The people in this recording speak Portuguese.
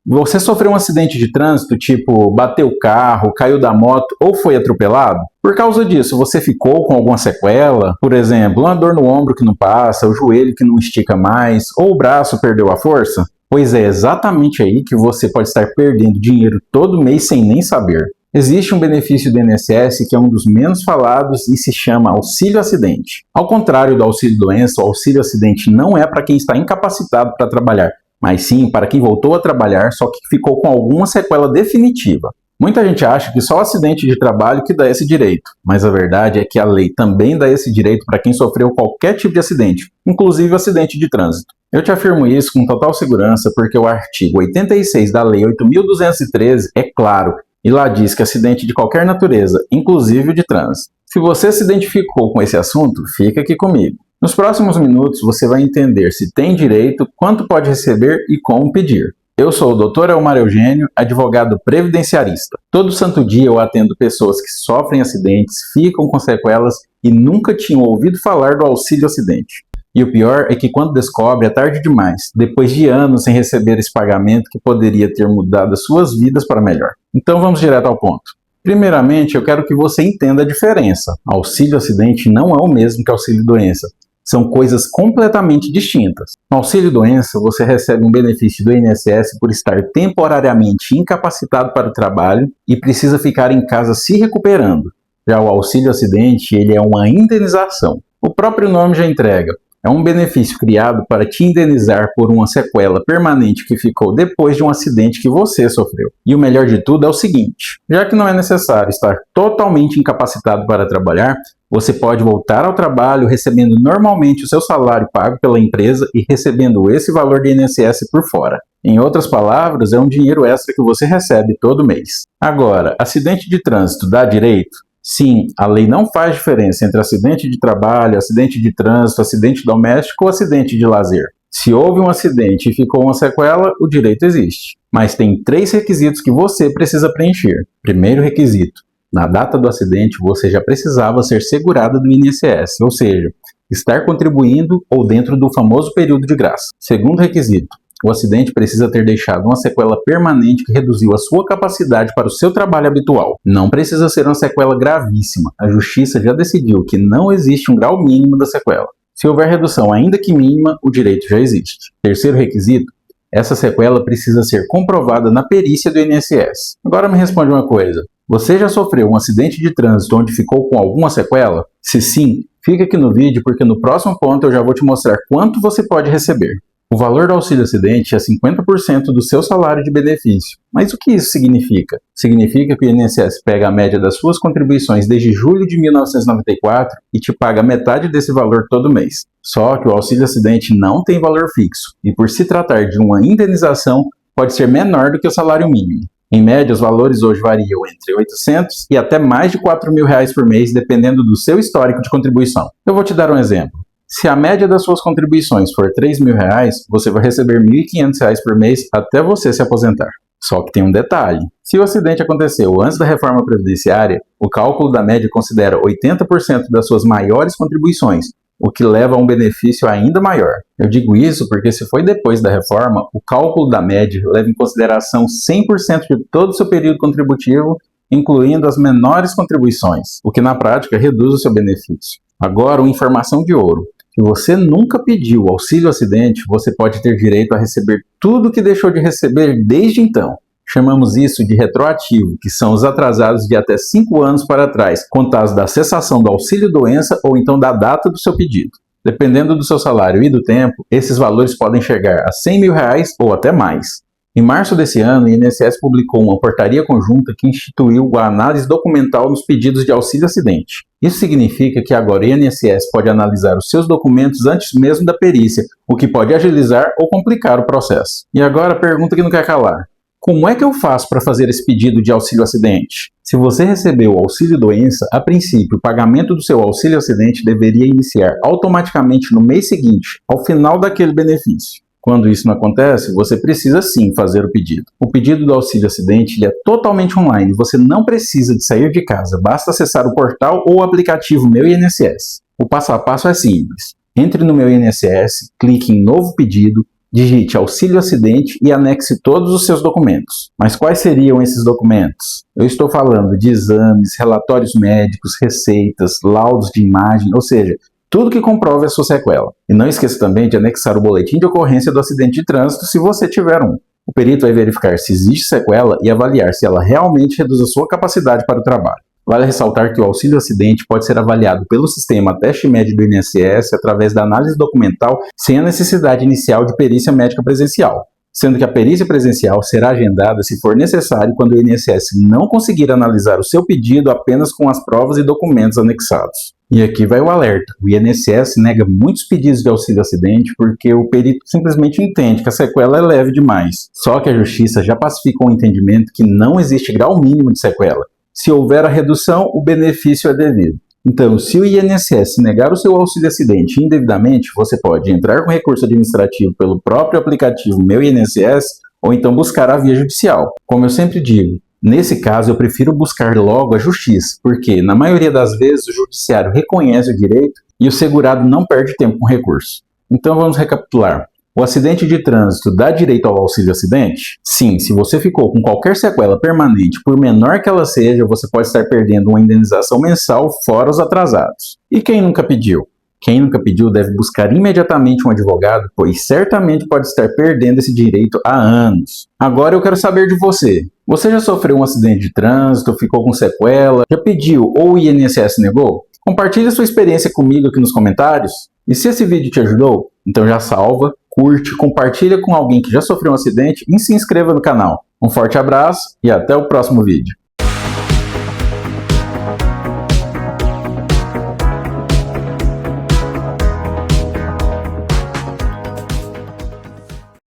Você sofreu um acidente de trânsito, tipo bateu o carro, caiu da moto ou foi atropelado? Por causa disso, você ficou com alguma sequela? Por exemplo, uma dor no ombro que não passa, o joelho que não estica mais, ou o braço perdeu a força? Pois é exatamente aí que você pode estar perdendo dinheiro todo mês sem nem saber. Existe um benefício do INSS que é um dos menos falados e se chama auxílio acidente. Ao contrário do auxílio doença, o auxílio acidente não é para quem está incapacitado para trabalhar, mas sim para quem voltou a trabalhar, só que ficou com alguma sequela definitiva. Muita gente acha que só o acidente de trabalho que dá esse direito, mas a verdade é que a lei também dá esse direito para quem sofreu qualquer tipo de acidente, inclusive o acidente de trânsito. Eu te afirmo isso com total segurança porque o artigo 86 da Lei 8.213 é claro, e lá diz que acidente de qualquer natureza, inclusive o de trânsito. Se você se identificou com esse assunto, fica aqui comigo. Nos próximos minutos você vai entender se tem direito, quanto pode receber e como pedir. Eu sou o Dr. Elmar Eugênio, advogado previdenciarista. Todo santo dia eu atendo pessoas que sofrem acidentes, ficam com sequelas e nunca tinham ouvido falar do auxílio acidente. E o pior é que quando descobre é tarde demais, depois de anos sem receber esse pagamento que poderia ter mudado as suas vidas para melhor. Então vamos direto ao ponto. Primeiramente, eu quero que você entenda a diferença. Auxílio acidente não é o mesmo que auxílio doença. São coisas completamente distintas. No auxílio doença, você recebe um benefício do INSS por estar temporariamente incapacitado para o trabalho e precisa ficar em casa se recuperando. Já o auxílio acidente, ele é uma indenização. O próprio nome já entrega. É um benefício criado para te indenizar por uma sequela permanente que ficou depois de um acidente que você sofreu. E o melhor de tudo é o seguinte: já que não é necessário estar totalmente incapacitado para trabalhar, você pode voltar ao trabalho recebendo normalmente o seu salário pago pela empresa e recebendo esse valor de INSS por fora. Em outras palavras, é um dinheiro extra que você recebe todo mês. Agora, acidente de trânsito dá direito? Sim, a lei não faz diferença entre acidente de trabalho, acidente de trânsito, acidente doméstico ou acidente de lazer. Se houve um acidente e ficou uma sequela, o direito existe. Mas tem 3 requisitos que você precisa preencher. Primeiro requisito: na data do acidente você já precisava ser segurado do INSS, ou seja, estar contribuindo ou dentro do famoso período de graça. Segundo requisito: o acidente precisa ter deixado uma sequela permanente que reduziu a sua capacidade para o seu trabalho habitual. Não precisa ser uma sequela gravíssima. A Justiça já decidiu que não existe um grau mínimo da sequela. Se houver redução ainda que mínima, o direito já existe. Terceiro requisito: essa sequela precisa ser comprovada na perícia do INSS. Agora me responde uma coisa: você já sofreu um acidente de trânsito onde ficou com alguma sequela? Se sim, fica aqui no vídeo porque no próximo ponto eu já vou te mostrar quanto você pode receber. O valor do auxílio acidente é 50% do seu salário de benefício. Mas o que isso significa? Significa que o INSS pega a média das suas contribuições desde julho de 1994 e te paga metade desse valor todo mês. Só que o auxílio acidente não tem valor fixo e, por se tratar de uma indenização, pode ser menor do que o salário mínimo. Em média, os valores hoje variam entre R$ 800 e até mais de R$ 4.000 por mês, dependendo do seu histórico de contribuição. Eu vou te dar um exemplo. Se a média das suas contribuições for R$ 3.000, você vai receber R$ 1.500 por mês até você se aposentar. Só que tem um detalhe: se o acidente aconteceu antes da reforma previdenciária, o cálculo da média considera 80% das suas maiores contribuições, o que leva a um benefício ainda maior. Eu digo isso porque se foi depois da reforma, o cálculo da média leva em consideração 100% de todo o seu período contributivo, incluindo as menores contribuições, o que na prática reduz o seu benefício. Agora, uma informação de ouro: se você nunca pediu auxílio acidente, você pode ter direito a receber tudo que deixou de receber desde então. Chamamos isso de retroativo, que são os atrasados de até 5 anos para trás, contados da cessação do auxílio doença ou então da data do seu pedido. Dependendo do seu salário e do tempo, esses valores podem chegar a R$ 100.000 ou até mais. Em março desse ano, o INSS publicou uma portaria conjunta que instituiu a análise documental nos pedidos de auxílio acidente. Isso significa que agora o INSS pode analisar os seus documentos antes mesmo da perícia, o que pode agilizar ou complicar o processo. E agora a pergunta que não quer calar: como é que eu faço para fazer esse pedido de auxílio acidente? Se você recebeu o auxílio doença, a princípio o pagamento do seu auxílio acidente deveria iniciar automaticamente no mês seguinte, ao final daquele benefício. Quando isso não acontece, você precisa sim fazer o pedido. O pedido do auxílio acidente ele é totalmente online, você não precisa de sair de casa, basta acessar o portal ou o aplicativo Meu INSS. O passo a passo é simples. Entre no Meu INSS, clique em Novo Pedido, Digite auxílio acidente e anexe todos os seus documentos. Mas quais seriam esses documentos? Eu estou falando de exames, relatórios médicos, receitas, laudos de imagem, ou seja, tudo que comprove a sua sequela. E não esqueça também de anexar o boletim de ocorrência do acidente de trânsito se você tiver um. O perito vai verificar se existe sequela e avaliar se ela realmente reduz a sua capacidade para o trabalho. Vale ressaltar que o auxílio acidente pode ser avaliado pelo sistema teste médio do INSS através da análise documental sem a necessidade inicial de perícia médica presencial, sendo que a perícia presencial será agendada se for necessário quando o INSS não conseguir analisar o seu pedido apenas com as provas e documentos anexados. E aqui vai o alerta: o INSS nega muitos pedidos de auxílio acidente porque o perito simplesmente entende que a sequela é leve demais. Só que a Justiça já pacificou o entendimento que não existe grau mínimo de sequela. Se houver a redução, o benefício é devido. Então, se o INSS negar o seu auxílio acidente indevidamente, você pode entrar com recurso administrativo pelo próprio aplicativo Meu INSS ou então buscar a via judicial. Como eu sempre digo, nesse caso eu prefiro buscar logo a justiça, porque na maioria das vezes o judiciário reconhece o direito e o segurado não perde tempo com recurso. Então vamos recapitular. O acidente de trânsito dá direito ao auxílio acidente? Sim, se você ficou com qualquer sequela permanente, por menor que ela seja, você pode estar perdendo uma indenização mensal fora os atrasados. E quem nunca pediu? Quem nunca pediu deve buscar imediatamente um advogado, pois certamente pode estar perdendo esse direito há anos. Agora eu quero saber de você. Você já sofreu um acidente de trânsito, ficou com sequela, já pediu ou o INSS negou? Compartilhe sua experiência comigo aqui nos comentários. E se esse vídeo te ajudou, então já salva, curte, compartilha com alguém que já sofreu um acidente e se inscreva no canal. Um forte abraço e até o próximo vídeo.